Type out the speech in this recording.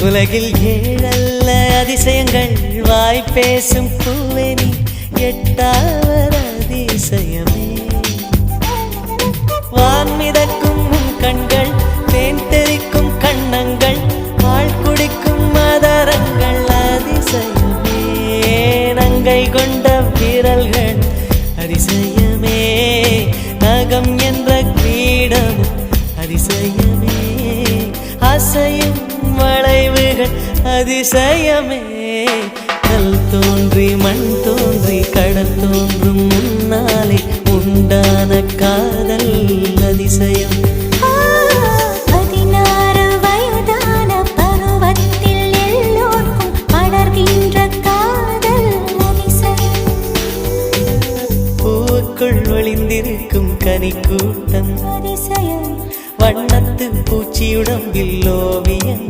உலகில் ஏழல்ல அதிசயங்கள் வாய் பேசும் பூவெனி எட்டாவது அதிசயமே. வான்மிதக்கும் கண்கள் தேன் தெறிக்கும் கண்ணங்கள் பால் குடிக்கும் மதரங்கள் அதிசயமே. நங்கை கொண்ட விரல்கள் அதிசயமே. நகம் என்ற கிரீடம் அதிசயமே. அசையும் வளைவுகள் அதிசயமே. கல் தோன்றி மண் தோன்றி கடல் தோன்றும் முன்னாலே உண்டான காதல் அதிசயம். 16 வயதான பருவத்தில் எல்லோருக்கும் படர்கின்ற காதல் அதிசயம். பூவுக்குள் ஒளிந்திருக்கும் கனிக்கூட்டம் அதிசயம். வண்ணத்து பூச்சியுடம்பில் ஓவியம்